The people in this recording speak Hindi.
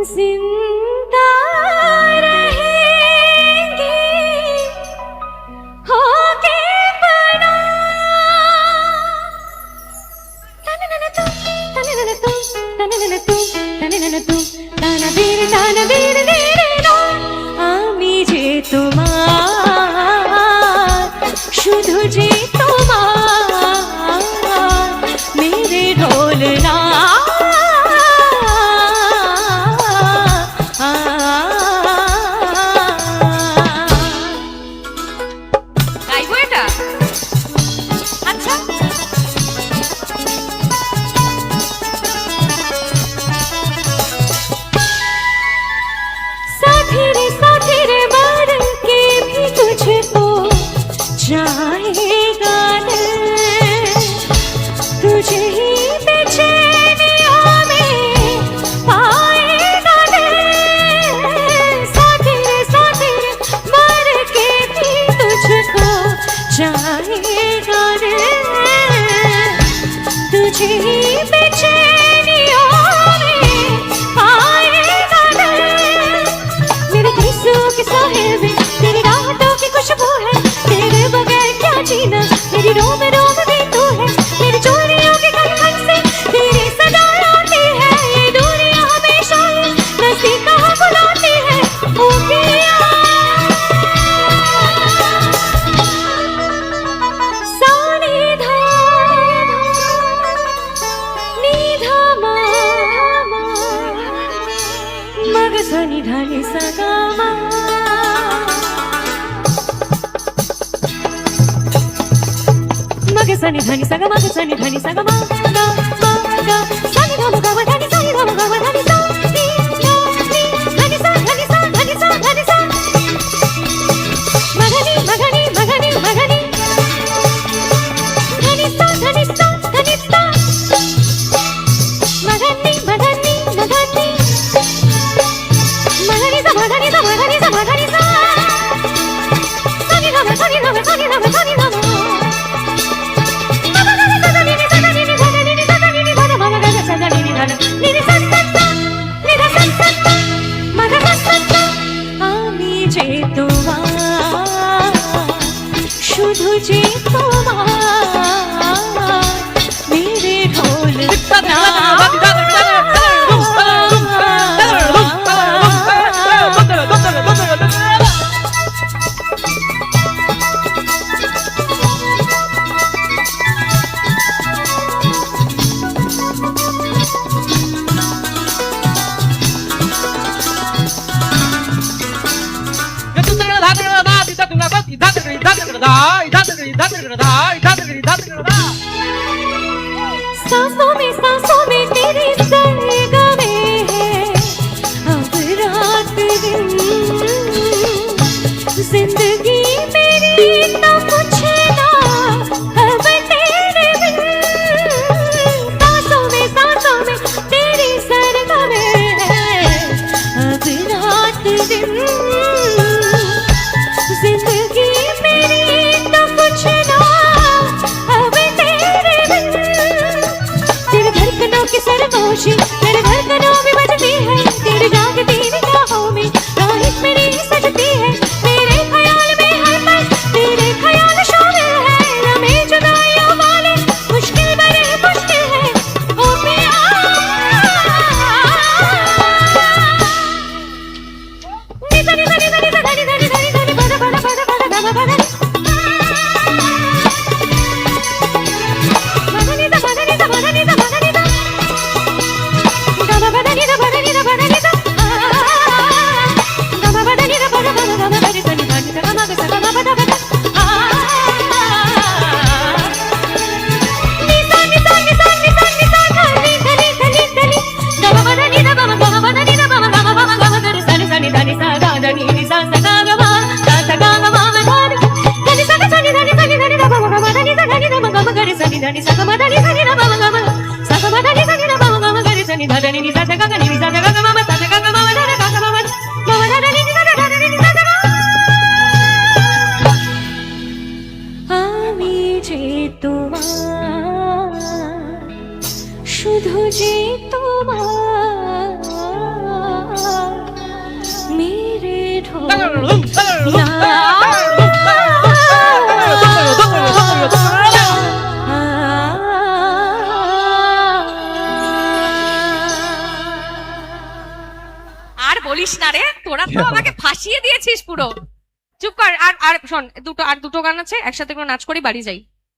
जिंदा रहेंगे होके बना আমি যে তোমার শুধু যে তোমার মেরে ঢোল না গাইবো এটা আচ্ছা साथी रे मर के भी तुझको जाएगा तुझे ही बेचैनियों में पाएगा साथी रे मर के भी तुझको जाएगा तुझे ही बेचैनियों के साहिल में तेरी राहतों की खुशबू है तेरे बगैर क्या जीना मेरी रोम भी तू है मेरी चोरियों के खन से तेरी सदा आती है ये दूरियां हमेशा ही नसी कहाँ बुलाती है ओ पिया सानी धा नीधा मा मग सनी धनी सगा मा सनी धनी सगा मा सनी धनी सगा मा गा मा गा सनी धा मा गा मा धनी सनी धा मा गा मा धनी सा नी गा नी धनी सा धनी सा धनी सा धनी सा मगनी मगनी मगनी मगनी धनी सा धनी सा धनी सा मगनी मगनी मगनी मगनी सा मगनी सा मगनी सा मगनी सा सनी धा मा सनी धा मा सनी धा मा सनी धा मा আমি যে তোমার শুধু যে তোমার মেরে ঢোল सांसों में तेरी सरगमे है अब रात दिन जिंदगी मेरी तो कुछ ना अब तेरे बिन सांसों में तेरी सरगमे है अब रात दिन जिंदगी मेरी तो कुछ ना अब तेरे बिन तेरे धड़कनों की सरगोशी मेरे धड़कनों में बजती है तेरे जागती निगाहों में राहें मेरी सजती है मेरे ख्याल में हर पल तेरे ख्याल शामिल है लम्हे जुदाइयों वाले मुश्किल बड़े मुश्किल है ओ पिया नी धनी धनी धनी धनी धनी धनी धनी बड़ा बड़ा बड़ा बड़ा बड़ा बड़ा আমি যে তোমার শুধু যে তোমার বলিস না রে, তোরা তো আমাকে ফাঁসিয়ে দিয়েছিস পুরো। চুপ কর। আর আর শোন, দুটো গান আছে, একসাথে কোনো নাচ করি, বাড়ি যাই।